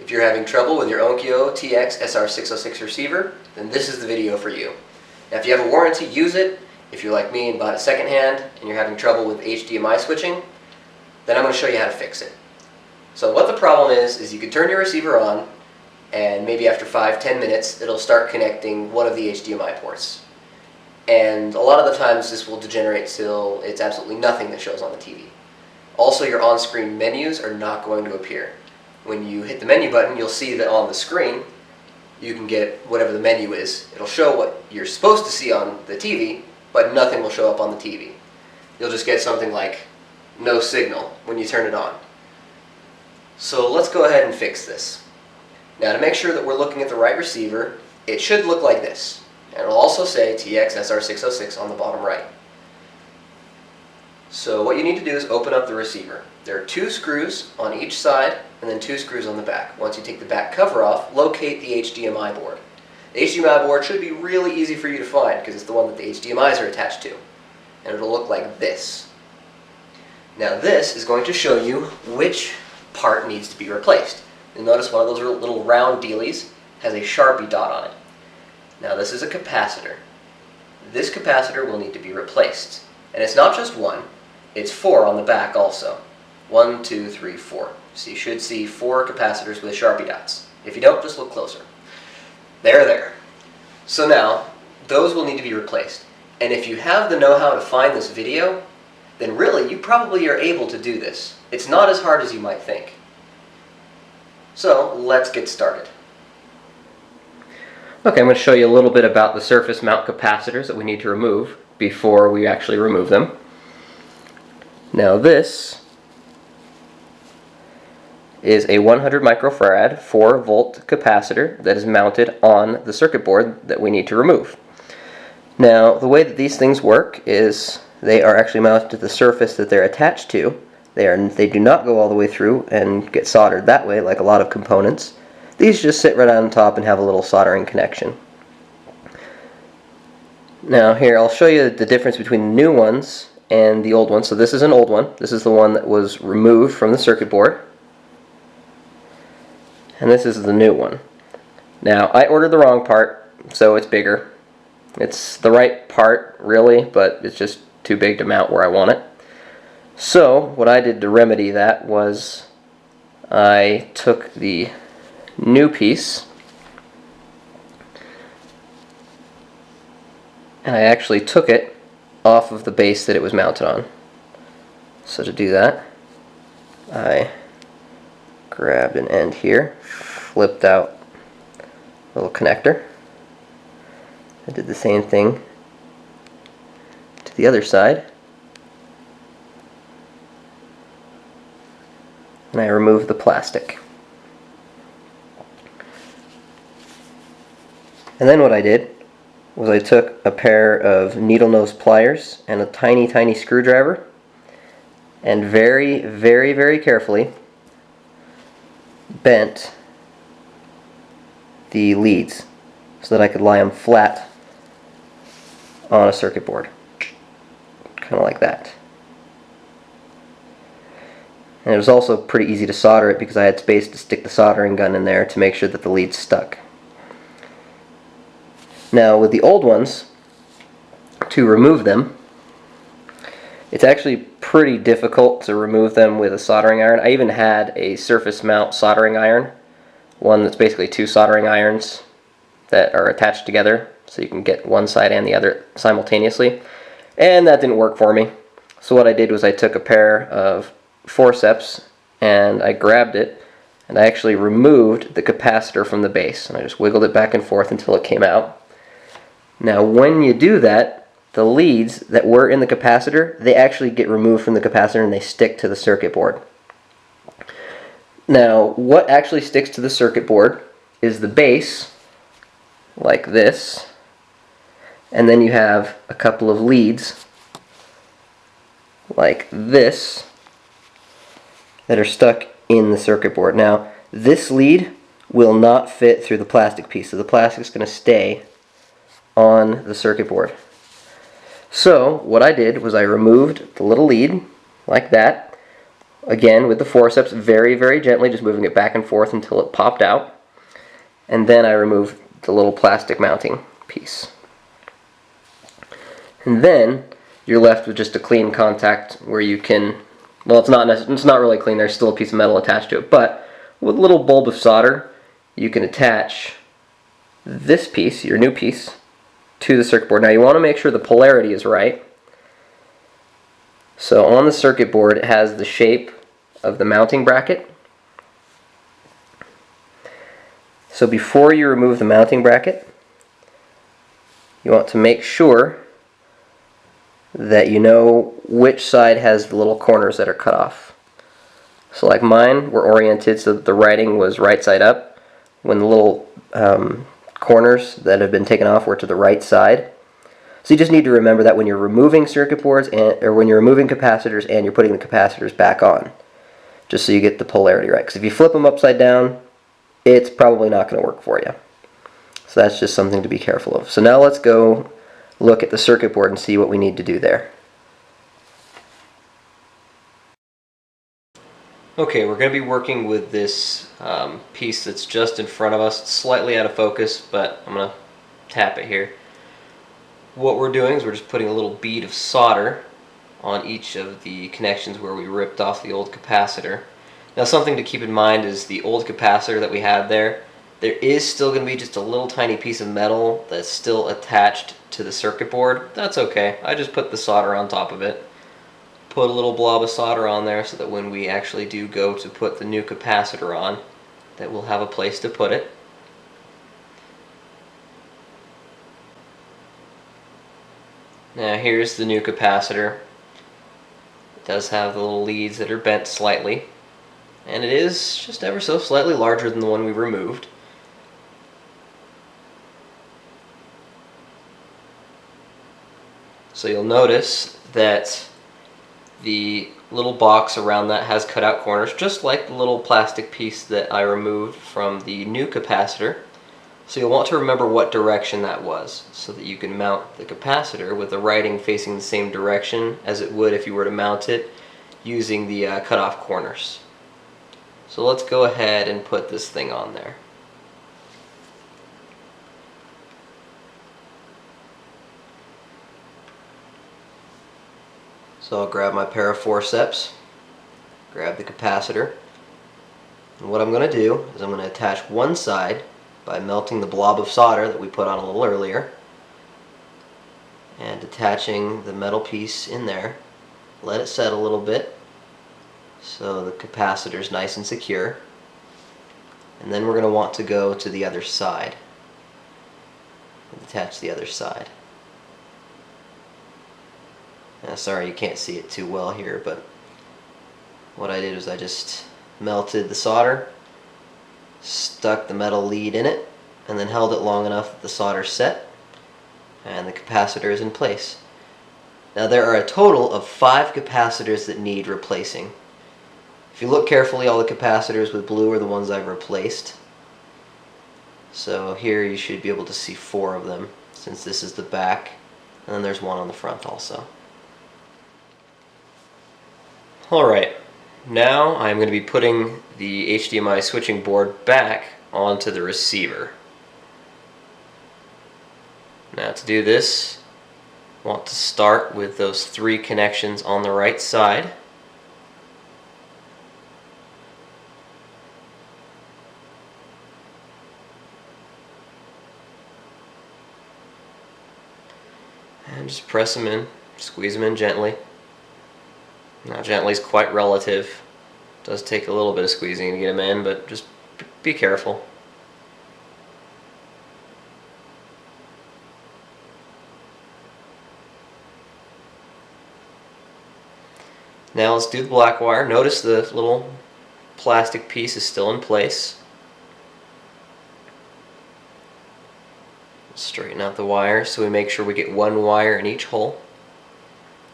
If you're having trouble with your Onkyo TX-SR606 receiver, then this is the video for you. Now if you have a warranty, use it. If you're like me and bought it secondhand and you're having trouble with HDMI switching, then I'm going to show you how to fix it. So what the problem is you can turn your receiver on and maybe after 5-10 minutes it'll start connecting one of the HDMI ports. And a lot of the times this will degenerate till it's absolutely nothing that shows on the TV. Also, your on-screen menus are not going to appear. When you hit the menu button, you'll see that on the screen you can get whatever the menu is. It'll show what you're supposed to see on the TV, but nothing will show up on the TV. You'll just get something like no signal when you turn it on. So let's go ahead and fix this. Now to make sure that we're looking at the right receiver, it should look like this. And it'll also say TX-SR606 on the bottom right. So what you need to do is open up the receiver. There are 2 screws on each side and then 2 screws on the back. Once you take the back cover off, locate the HDMI board. The HDMI board should be really easy for you to find because it's the one that the HDMIs are attached to. And it'll look like this. Now this is going to show you which part needs to be replaced. You'll notice one of those little round dealies has a Sharpie dot on it. Now this is a capacitor. This capacitor will need to be replaced. And it's not just one, it's 4 on the back also. 1, 2, 3, 4. So you should see 4 capacitors with Sharpie dots. If you don't, just look closer. They're there. So now, those will need to be replaced. And if you have the know-how to find this video, then really you probably are able to do this. It's not as hard as you might think. So let's get started. Okay, I'm going to show you a little bit about the surface mount capacitors that we need to remove before we actually remove them. Now this is a 100 microfarad 4-volt capacitor that is mounted on the circuit board that we need to remove. Now the way that these things work is they are actually mounted to the surface that they're attached to. They do not go all the way through and get soldered that way like a lot of components. These just sit right on top and have a little soldering connection. Now here I'll show you the difference between the new ones and the old ones. So this is an old one. This is the one that was removed from the circuit board. And this is the new one. Now I ordered the wrong part, so it's bigger. It's the right part really, but it's just too big to mount where I want it. So what I did to remedy that was I took the new piece and I actually took it off of the base that it was mounted on. So to do that, I grabbed an end here, flipped out a little connector. I did the same thing to the other side. And I removed the plastic. And then what I did was I took a pair of needle nose pliers and a tiny screwdriver and very carefully bent the leads so that I could lie them flat on a circuit board. Kind of like that. And it was also pretty easy to solder it because I had space to stick the soldering gun in there to make sure that the leads stuck. Now with the old ones, to remove them, it's actually pretty difficult to remove them with a soldering iron. I even had a surface mount soldering iron, one that's basically 2 soldering irons that are attached together so you can get one side and the other simultaneously, and that didn't work for me. So what I did was I took a pair of forceps and I grabbed it and I actually removed the capacitor from the base and I just wiggled it back and forth until it came out. Now when you do that, the leads that were in the capacitor, they actually get removed from the capacitor and they stick to the circuit board. Now what actually sticks to the circuit board is the base, like this, and then you have a couple of leads like this that are stuck in the circuit board. Now this lead will not fit through the plastic piece, so the plastic is going to stay on the circuit board. So what I did was I removed the little lead like that, again with the forceps, very, very gently, just moving it back and forth until it popped out. And then I remove the little plastic mounting piece. And then you're left with just a clean contact where you can, well, it's not really clean, there's still a piece of metal attached to it, but with a little bulb of solder, you can attach this piece, your new piece, to the circuit board. Now you want to make sure the polarity is right. So on the circuit board it has the shape of the mounting bracket. So before you remove the mounting bracket, you want to make sure that you know which side has the little corners that are cut off. So like mine were oriented so that the writing was right side up, when the little corners that have been taken off were to the right side. So you just need to remember that when you're removing circuit boards, or when you're removing capacitors and you're putting the capacitors back on, just so you get the polarity right. Because if you flip them upside down, it's probably not going to work for you. So that's just something to be careful of. So now let's go look at the circuit board and see what we need to do there. Okay, we're going to be working with this piece that's just in front of us. It's slightly out of focus, but I'm going to tap it here. What we're doing is we're just putting a little bead of solder on each of the connections where we ripped off the old capacitor. Now something to keep in mind is the old capacitor that we had there is still going to be just a little tiny piece of metal that's still attached to the circuit board. That's okay. I just put the solder on top of it. Put a little blob of solder on there so that when we actually do go to put the new capacitor on, that we'll have a place to put it. Now here's the new capacitor. It does have the little leads that are bent slightly, and it is just ever so slightly larger than the one we removed. So you'll notice that the little box around that has cut out corners, just like the little plastic piece that I removed from the new capacitor. So you'll want to remember what direction that was, so that you can mount the capacitor with the writing facing the same direction as it would if you were to mount it using the cut off corners. So let's go ahead and put this thing on there. So I'll grab my pair of forceps, grab the capacitor, and what I'm going to do is I'm going to attach one side by melting the blob of solder that we put on a little earlier, and attaching the metal piece in there. Let it set a little bit so the capacitor is nice and secure, and then we're going to want to go to the other side and attach the other side. Sorry you can't see it too well here, but what I did was I just melted the solder, stuck the metal lead in it, and then held it long enough that the solder set, and the capacitor is in place. Now there are a total of 5 capacitors that need replacing. If you look carefully, all the capacitors with blue are the ones I've replaced. So here you should be able to see 4 of them, since this is the back, and then there's one on the front also. Alright, now I'm going to be putting the HDMI switching board back onto the receiver. Now to do this, I want to start with those 3 connections on the right side. And just press them in, squeeze them in gently. Now gently is quite relative. It does take a little bit of squeezing to get them in, but just be careful. Now let's do the black wire. Notice the little plastic piece is still in place. Straighten out the wires so we make sure we get 1 wire in each hole.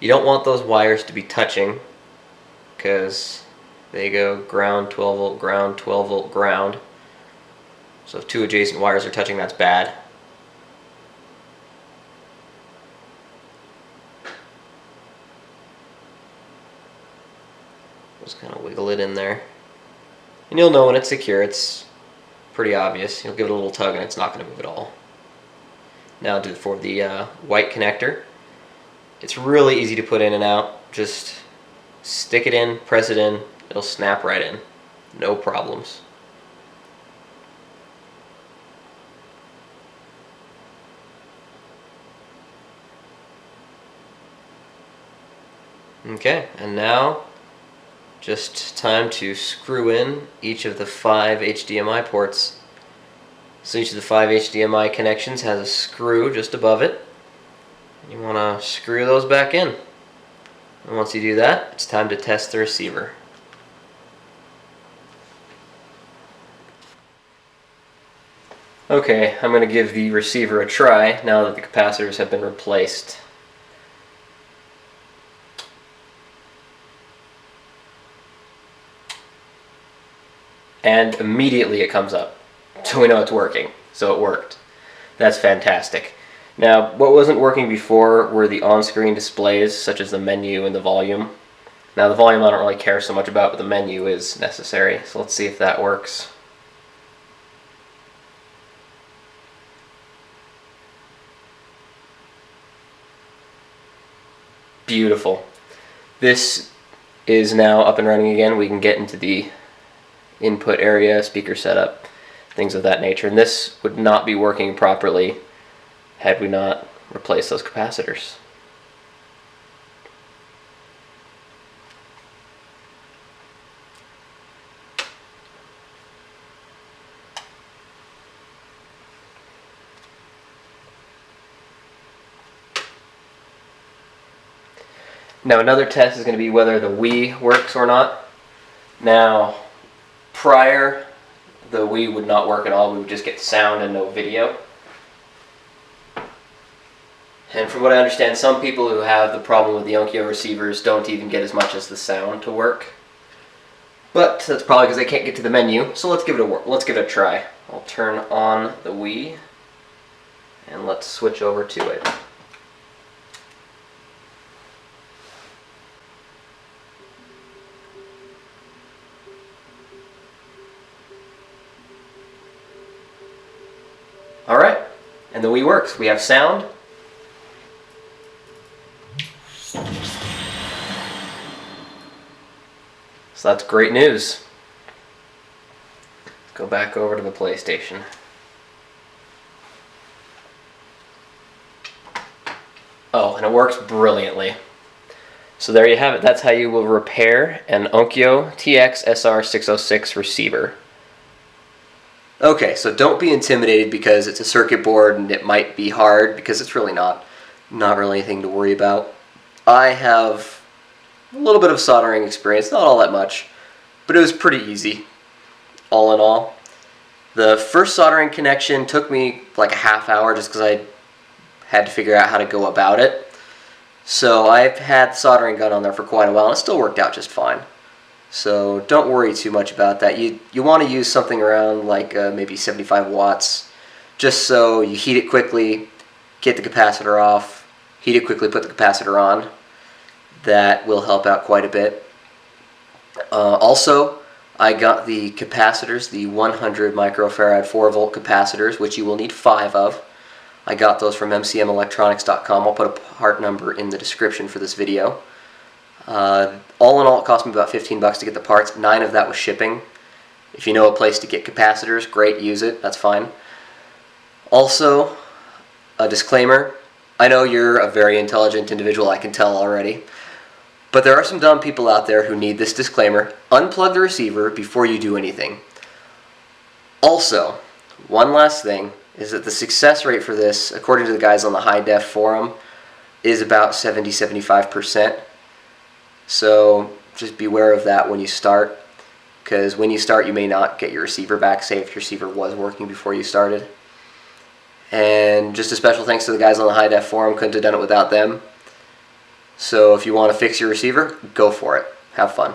You don't want those wires to be touching, because they go ground, 12 volt, ground, 12 volt, ground. So if 2 adjacent wires are touching, that's bad. Just kind of wiggle it in there. And you'll know when it's secure. It's pretty obvious. You'll give it a little tug and it's not going to move at all. Now for the white connector. It's really easy to put in and out. Just stick it in, press it in, it'll snap right in. No problems. Okay, and now just time to screw in each of the 5 HDMI ports. So each of the 5 HDMI connections has a screw just above it. You want to screw those back in. And once you do that, it's time to test the receiver. Okay, I'm going to give the receiver a try now that the capacitors have been replaced. And immediately it comes up. So we know it's working. So it worked. That's fantastic. Now, what wasn't working before were the on-screen displays, such as the menu and the volume. Now, the volume I don't really care so much about, but the menu is necessary. So let's see if that works. Beautiful. This is now up and running again. We can get into the input area, speaker setup, things of that nature. And this would not be working properly had we not replaced those capacitors. Now another test is going to be whether the Wii works or not. Now, prior, the Wii would not work at all. We would just get sound and no video. And from what I understand, some people who have the problem with the Onkyo receivers don't even get as much as the sound to work. But that's probably because they can't get to the menu. So let's give it a try. I'll turn on the Wii and let's switch over to it. Alright, and the Wii works. We have sound. So that's great news. Let's go back over to the PlayStation. Oh, and it works brilliantly. So there you have it. That's how you will repair an Onkyo TX-SR606 receiver. Okay, so don't be intimidated because it's a circuit board and it might be hard, because it's really not really anything to worry about. I have a little bit of soldering experience, not all that much, but it was pretty easy, all in all. The first soldering connection took me like a half hour just because I had to figure out how to go about it. So I've had the soldering gun on there for quite a while and it still worked out just fine. So don't worry too much about that. You want to use something around like maybe 75 watts, just so you heat it quickly, get the capacitor off, heat it quickly, put the capacitor on. That will help out quite a bit. Also, I got the capacitors, the 100 microfarad 4-volt capacitors, which you will need 5 of. I got those from mcmelectronics.com. I'll put a part number in the description for this video. All in all, it cost me about 15 bucks to get the parts. 9 of that was shipping. If you know a place to get capacitors, great, use it, that's fine. Also, a disclaimer. I know you're a very intelligent individual, I can tell already. But there are some dumb people out there who need this disclaimer. Unplug the receiver before you do anything. Also, one last thing is that the success rate for this, according to the guys on the High Def forum, is about 70-75%. So just beware of that when you start, because when you start you may not get your receiver back, say if your receiver was working before you started. And just a special thanks to the guys on the High Def forum, couldn't have done it without them. So if you want to fix your receiver, go for it. Have fun.